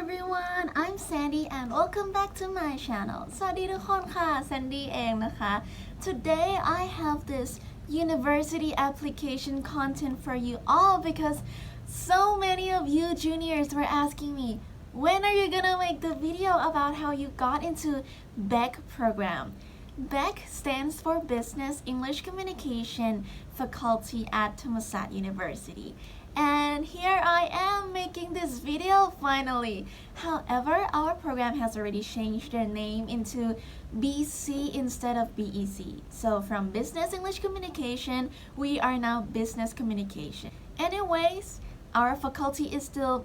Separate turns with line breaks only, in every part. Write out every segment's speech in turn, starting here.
everyone, I'm Sandy and welcome back to my channel. สวัสดีทุกคนค่ะ Sandy เองนะคะ Today I have this university application content for you all because so many of you juniors were asking me, when are you gonna make the video about how you got into BEC program? BEC stands for Business English Communication Faculty at ธรรมศาสตร์ University.And here I am making this video finally. However, our program has already changed their name into BC instead of BEC. So from Business English Communication, we are now Business Communication. Anyways, our faculty is still,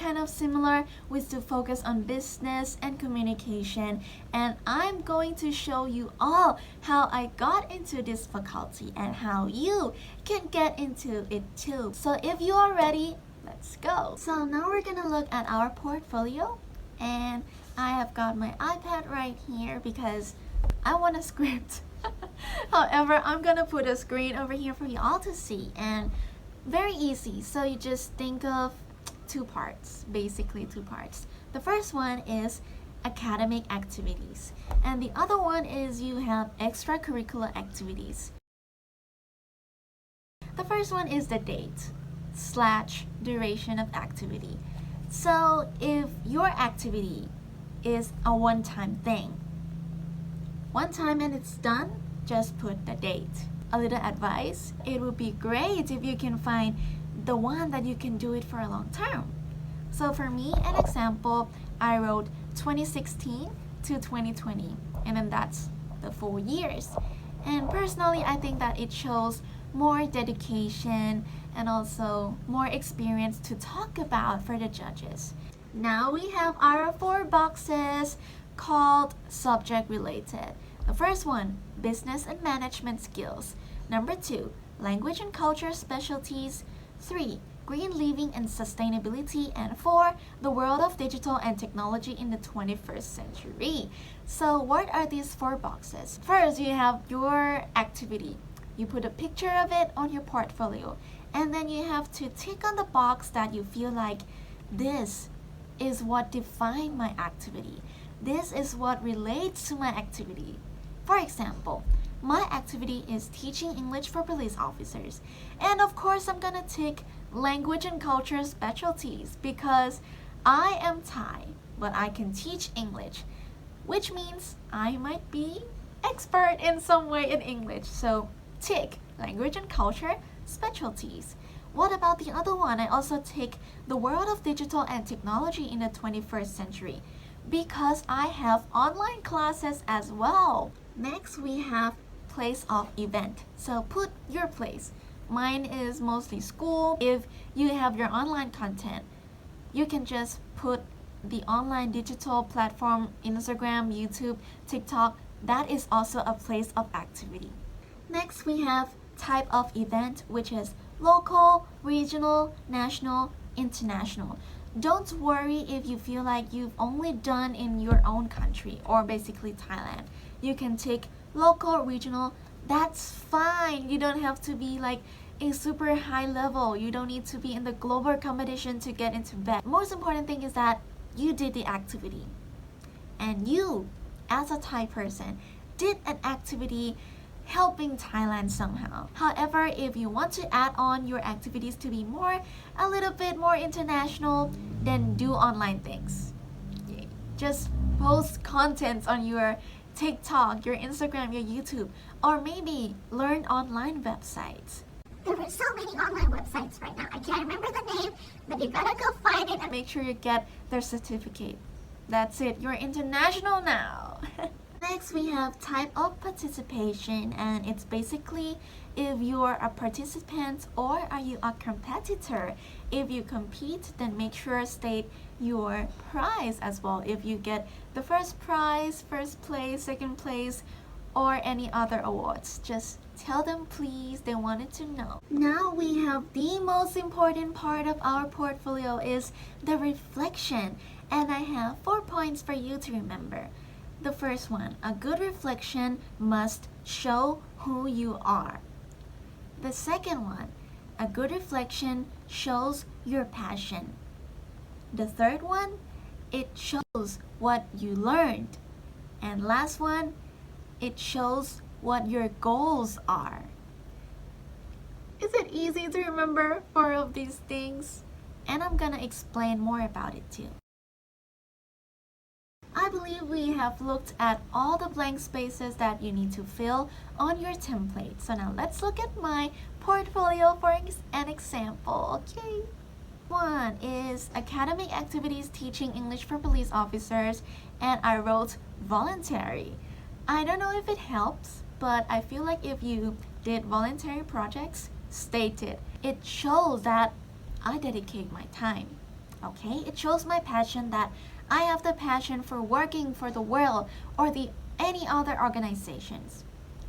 kind of similar. We still focus on business and communication. And I'm going to show you all how I got into this faculty and how you can get into it too. So if you are ready, let's go. So now we're gonna look at our portfolio. And I have got my iPad right here because I want a script. However, I'm gonna put a screen over here for you all to see. And very easy. So you just think of two parts, basically two parts. The first one is academic activities. And the other one is you have extracurricular activities. The first one is the date/duration of activity. So if your activity is a one-time thing, one time and it's done, just put the date.A little advice, it would be great if you can find the one that you can do it for a long term. So for me, an example, I wrote 2016 to 2020, and then that's the 4 years. And personally, I think that it shows more dedication and also more experience to talk about for the judges. Now we have our 4 boxes called subject related.The first one, business and management skills. Number 2, language and culture specialties. 3, green living and sustainability. And 4, the world of digital and technology in the 21st century. So what are these 4 boxes? First, you have your activity. You put a picture of it on your portfolio. And then you have to tick on the box that you feel like this is what defines my activity. This is what relates to my activity.For example, my activity is teaching English for police officers. And of course, I'm gonna take language and culture specialties because I am Thai, but I can teach English, which means I might be expert in some way in English. So tick language and culture specialties. What about the other one? I also take the world of digital and technology in the 21st century.Because I have online classes as well. Next, we have place of event. So put your place. Mine is mostly school. If you have your online content, you can just put the online digital platform, Instagram, YouTube, TikTok. That is also a place of activity. Next, we have type of event, which is local, regional, national, international.Don't worry if you feel like you've only done in your own country or basically Thailand. You can take local, regional, that's fine. You don't have to be like a super high level. You don't need to be in the global competition to get into BEC. Most important thing is that you did the activity. And you, as a Thai person, did an activity.helping Thailand somehow. However, if you want to add on your activities to be a little bit more international, then do online things. Just post content on your TikTok, your Instagram, your YouTube, or maybe learn online websites.
There are so many online websites right now. I can't remember the name, but you gotta go find it.
Make sure you get their certificate. That's it. You're international now.Next, we have type of participation, and it's basically if you're a participant or are you a competitor. If you compete, then make sure state your prize as well. If you get the first prize, first place, second place, or any other awards, just tell them please. They wanted to know. Now we have the most important part of our portfolio is the reflection, and I have 4 points for you to remember.The first one, a good reflection must show who you are. The second one, a good reflection shows your passion. The third one, it shows what you learned. And last one, it shows what your goals are. Is it easy to remember 4 of these things? And I'm gonna explain more about it too. I believe we have looked at all the blank spaces that you need to fill on your template. So now let's look at my portfolio for an example, okay? One is academic activities teaching English for police officers, and I wrote voluntary. I don't know if it helps, but I feel like if you did voluntary projects, state it. It shows that I dedicate my time, okay? It shows my passion that I have the passion for working for the world or any other organizations.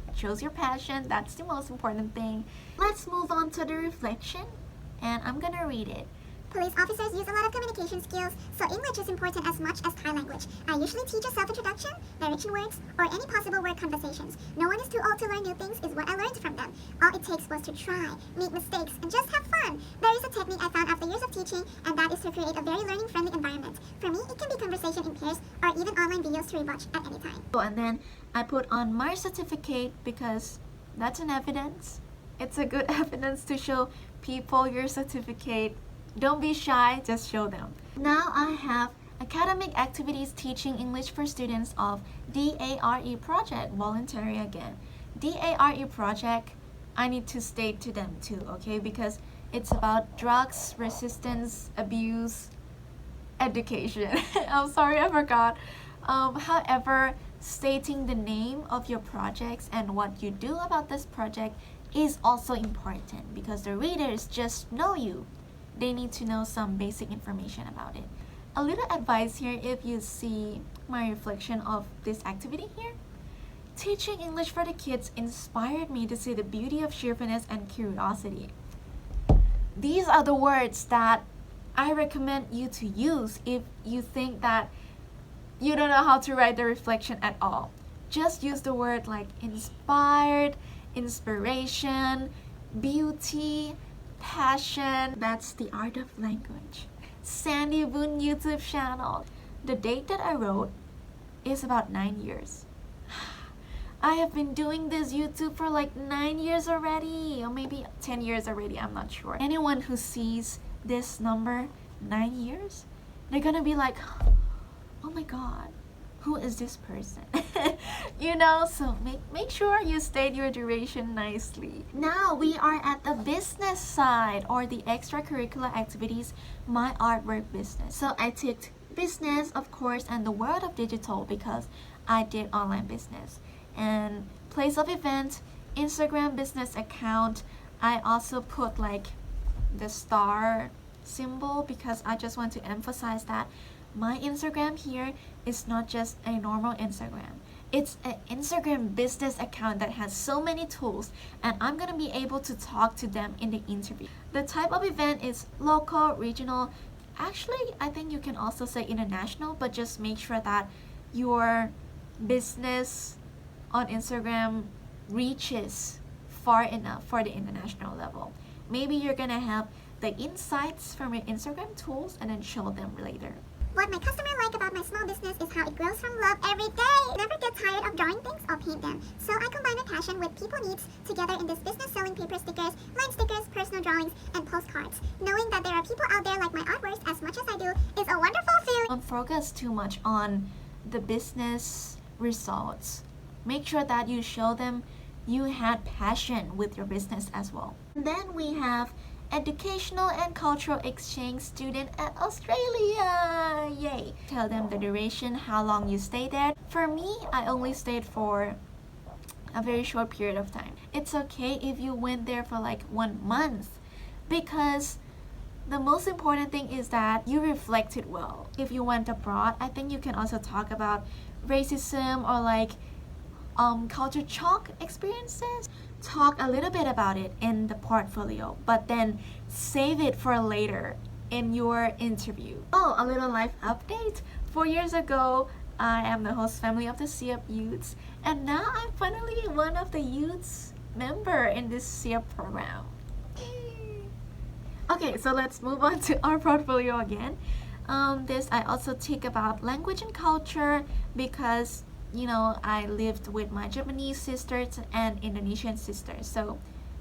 It shows your passion, that's the most important thing. Let's move on to the reflection, and I'm gonna read it.
Police officers use a lot of communication skills, so English is important as much as Thai language. I usually teach a self-introduction, direction words, or any possible word conversations. No one is too old to learn new things is what I learned from them. All it takes was to try, make mistakes, and just have fun. There is a technique I found after years of teaching, and that is to create a very learning-friendly environment. For me, it can be conversation in pairs or even online videos to rewatch at any time.
And then I put on my certificate because that's an evidence. It's a good evidence to show people your certificate. Don't be shy, just show them. Now I have academic activities teaching English for students of DARE project, voluntary again. DARE project, I need to state to them too, okay? Because it's about drugs, resistance, abuse, education. I'm sorry, I forgot. However, stating the name of your projects and what you do about this project is also important because the readers just know you. They need to know some basic information about it. A little advice here if you see my reflection of this activity here. Teaching English for the kids inspired me to see the beauty of cheerfulness and curiosity. These are the words that I recommend you to use if you think that you don't know how to write the reflection at all. Just use the word like inspired, inspiration, beauty, passion. That's the art of language. Sandy Boon YouTube channel. The date that I wrote is about 9 years. I have been doing this YouTube for like 9 years already, or maybe 10 years already, I'm not sure. Anyone who sees this number, 9 years, they're gonna be like, oh my god, who is this person? You know, so make sure you state your duration nicely. Now we are at the business side, or the extracurricular activities, my artwork business. So I took business, of course, and the world of digital because I did online business. And place of event, Instagram business account, I also put like the star symbol because I just want to emphasize that my Instagram here is not just a normal Instagram. It's an Instagram business account that has so many tools, and I'm gonna be able to talk to them in the interview. The type of event is local, regional. Actually, I think you can also say international, but just make sure that your business on Instagram reaches far enough for the international level. Maybe you're gonna have the insights from your Instagram tools and then show them later.
What my customer like about my small business is how it grows from love every day. Never get tired of drawing things or paint them. So I combine my passion with people needs together in this business selling paper stickers, line stickers, personal drawings, and postcards. Knowing that there are people out there like my artworks as much as I do is a wonderful feeling.
Don't focus too much on the business results. Make sure that you show them you had passion with your business as well. And then we have educational and cultural exchange student at Australia. Yay! Tell them the duration, how long you stay there. For me, I only stayed for a very short period of time. It's okay if you went there for like 1 month because the most important thing is that you reflected well. If you went abroad, I think you can also talk about racism or like culture shock experiences. Talk a little bit about it in the portfolio, but then save it for later in your interview. Oh, a little life update. 4 years ago, I am the host family of the CEP Youths, and now I'm finally one of the youths member in this CEP program. Okay, so let's move on to our portfolio again. This I also think about language and culture because I lived with my Japanese sisters and Indonesian sisters, so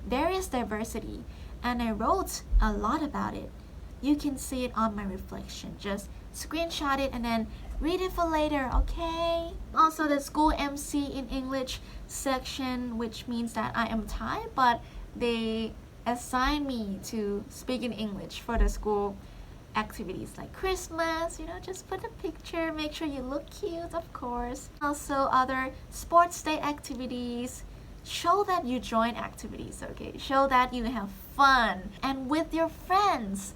there is diversity, and I wrote a lot about it. You can see it on my reflection. Just screenshot it and then read it for later, okay? Also, the school MC in English section, which means that I am Thai, but they assign me to speak in English for the school activities like Christmas, just put a picture, make sure you look cute, of course. Also, other sports day activities. Show that you join activities, okay? Show that you have fun and with your friends.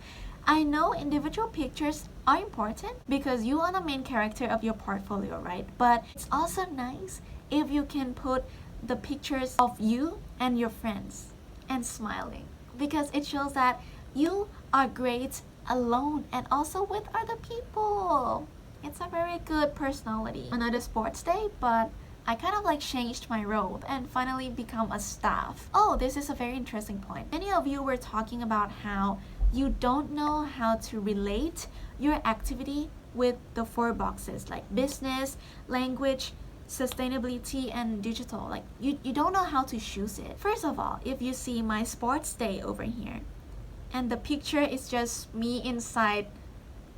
I know individual pictures are important because you are the main character of your portfolio, right? But it's also nice if you can put the pictures of you and your friends and smiling because it shows that you are great alone and also with other people. It's a very good personality. Another sports day, but I kind of like changed my role and finally become a staff. Oh, this is a very interesting point. Many of you were talking about how you don't know how to relate your activity with the 4 boxes like business, language, sustainability, and digital. Like you don't know how to choose it. First of all, if you see my sports day over here, and the picture is just me inside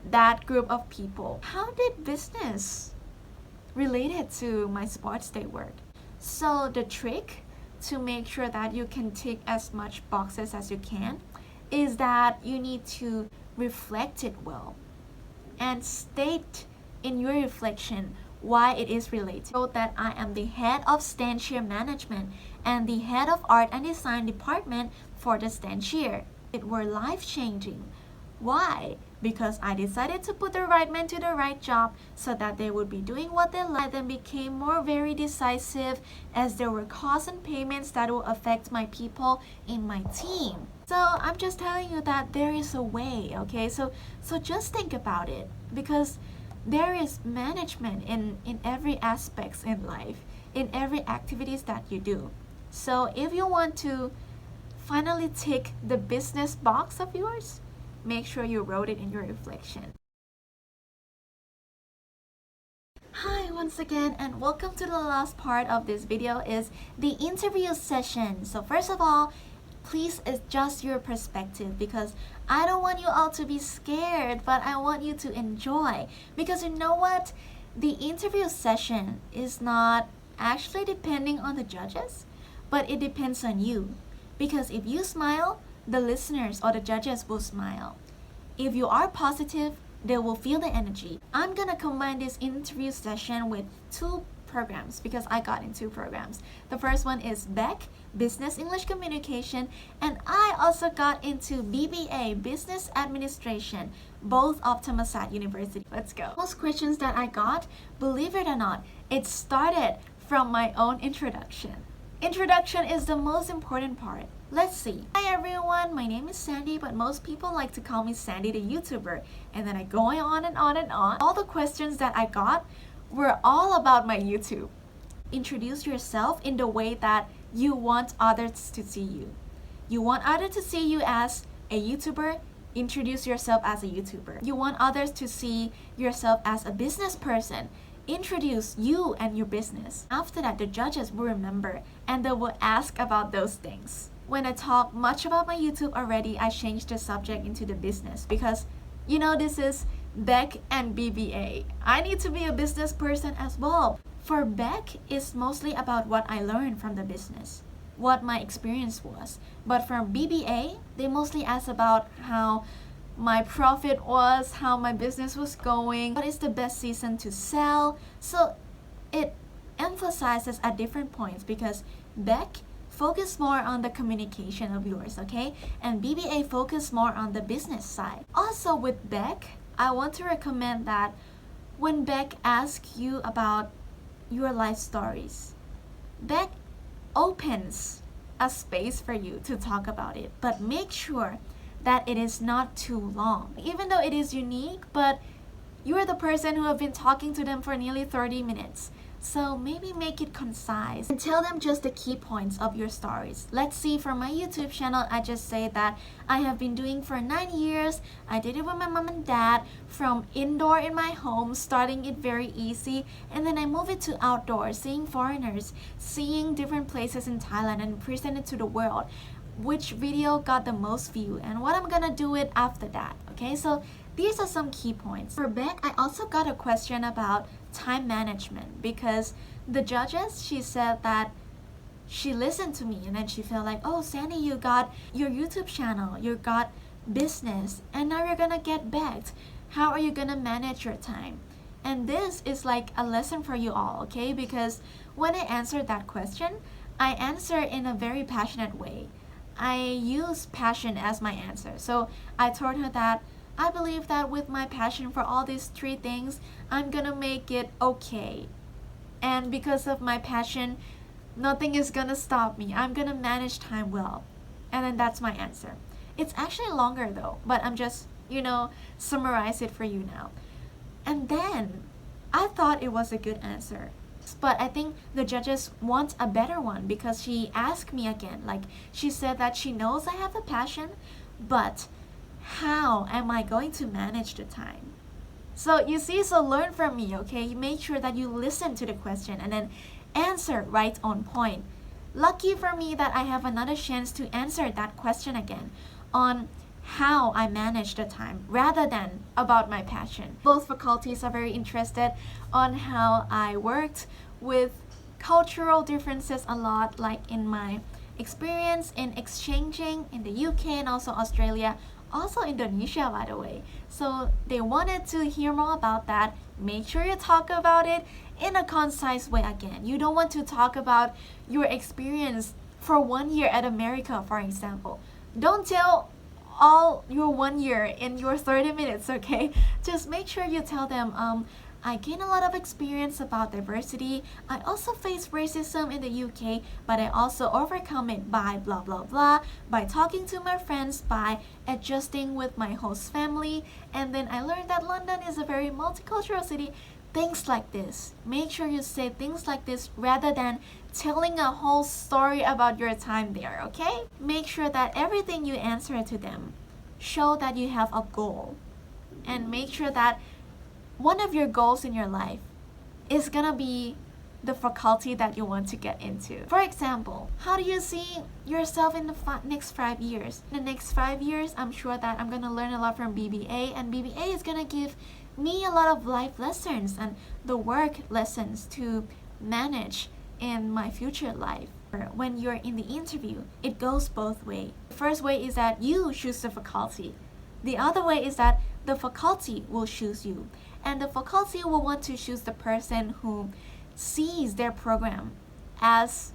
that group of people. How did business related to my sports day work? So the trick to make sure that you can tick as much boxes as you can is that you need to reflect it well and state in your reflection why it is related. So that I am the head of stand chair management and the head of art and design department for the stand chair. It were life-changing. Why? Because I decided to put the right men to the right job so that they would be doing what they like and became more very decisive as there were costs and payments that will affect my people in my team. So I'm just telling you that there is a way, okay? So just think about it because there is management in every aspects in life, in every activities that you do. So if you want to finally tick the business box of yours, make sure you wrote it in your reflection. Hi once again and welcome to the last part of this video is the interview session. So first of all, please adjust your perspective because I don't want you all to be scared, but I want you to enjoy because you know what? The interview session is not actually depending on the judges, but it depends on you. Because if you smile, the listeners or the judges will smile. If you are positive, they will feel the energy. I'm gonna combine this interview session with 2 programs because I got in 2 programs. The first one is BEC, Business English Communication, and I also got into BBA, Business Administration, both of Thรรมศาสตร University. Let's go. Most questions that I got, believe it or not, it started from my own introduction. Introduction is the most important part. Let's see. Hi everyone, my name is Sandy, but most people like to call me Sandy the YouTuber. And then I go on and on and on. All the questions that I got were all about my YouTube. Introduce yourself in the way that you want others to see you. You want others to see you as a YouTuber, introduce yourself as a YouTuber. You want others to see yourself as a business person, introduce you and your business. After that, the judges will remember and they will ask about those things. When I talk much about my YouTube already, I changed the subject into the business because this is BEC and BBA. I need to be a business person as well. For BEC, it's mostly about what I learned from the business, what my experience was. But for BBA, they mostly ask about how my profit was, how my business was going, what is the best season to sell. So it emphasizes at different points because BEC focus more on the communication of yours, okay? And BBA focus more on the business side. Also with BEC, I want to recommend that when BEC asks you about your life stories, BEC opens a space for you to talk about it, but make sure that it is not too long. Even though it is unique, but you are the person who have been talking to them for nearly 30 minutes. So maybe make it concise and tell them just the key points of your stories. Let's see, for my YouTube channel, I just say that I have been doing for 9 years. I did it with my mom and dad from indoor in my home, starting it very easy, and then I move it to outdoor, seeing foreigners, seeing different places in Thailand and present it to the world. Which video got the most view and what I'm gonna do it after that. Okay, so these are some key points. For Beck, I also got a question about time management because the judges, she said that she listened to me and then she felt like, oh Sandy, you got your YouTube channel, you got business, and now you're gonna get backed. How are you gonna manage your time? And this is like a lesson for you all, okay? Because when I answered that question, I answer in a very passionate way. I use passion as my answer. So I told her that I believe that with my passion for all these 3 things, I'm gonna make it okay. And because of my passion, nothing is gonna stop me. I'm gonna manage time well. And then that's my answer. It's actually longer though, but I'm just, summarize it for you now. And then I thought it was a good answer. But I think the judges want a better one because she asked me again. Like, she said that she knows I have a passion, but how am I going to manage the time? So you see, so learn from me, okay? You make sure that you listen to the question and then answer right on point. Lucky for me that I have another chance to answer that question again on how I manage the time rather than about my passion. Both faculties are very interested on how I worked with cultural differences a lot, like in my experience in exchanging in the UK and also Australia, also Indonesia by the way. So they wanted to hear more about that. Make sure you talk about it in a concise way again. You don't want to talk about your experience for 1 year at America, for example. Don't tell all your 1 year in your 30 minutes, okay? Just make sure you tell them, I gain a lot of experience about diversity. I also face racism in the UK, but I also overcome it by blah blah blah, by talking to my friends, by adjusting with my host family, and then I learned that London is a very multicultural city. Things like this. Make sure you say things like this rather than telling a whole story about your time there, okay? Make sure that everything you answer to them show that you have a goal. And make sure that one of your goals in your life is gonna be the faculty that you want to get into. For example, how do you see yourself in the next 5 years? In the next 5 years, I'm sure that I'm gonna learn a lot from BBA, and BBA is gonna give me a lot of life lessons and the work lessons to manage in my future life. When you're in the interview, it goes both ways. The first way is that you choose the faculty. The other way is that the faculty will choose you. And the faculty will want to choose the person who sees their program as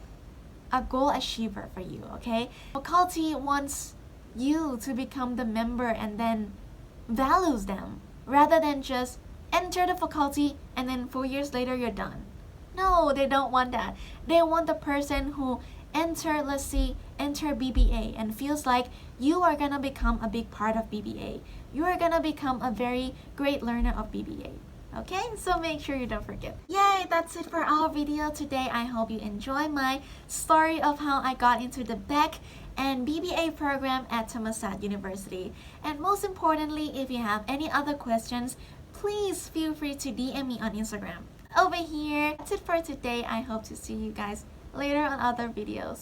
a goal achiever for you, okay? Faculty wants you to become the member and then values them rather than just enter the faculty and then 4 years later you're done. No, they don't want that. They want the person who enter BBA and feels like you are gonna become a big part of BBA. You are gonna become a very great learner of BBA. Okay, so make sure you don't forget. Yay, that's it for our video today. I hope you enjoy my story of how I got into the BEC and BBA program at Thรรมศาสตร University. And most importantly, if you have any other questions, please feel free to DM me on Instagram. Over here, that's it for today. I hope to see you guys later on other videos.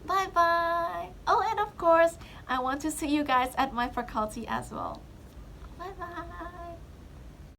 Bye bye. Oh, and of course, I want to see you guys at my faculty as well. Bye bye.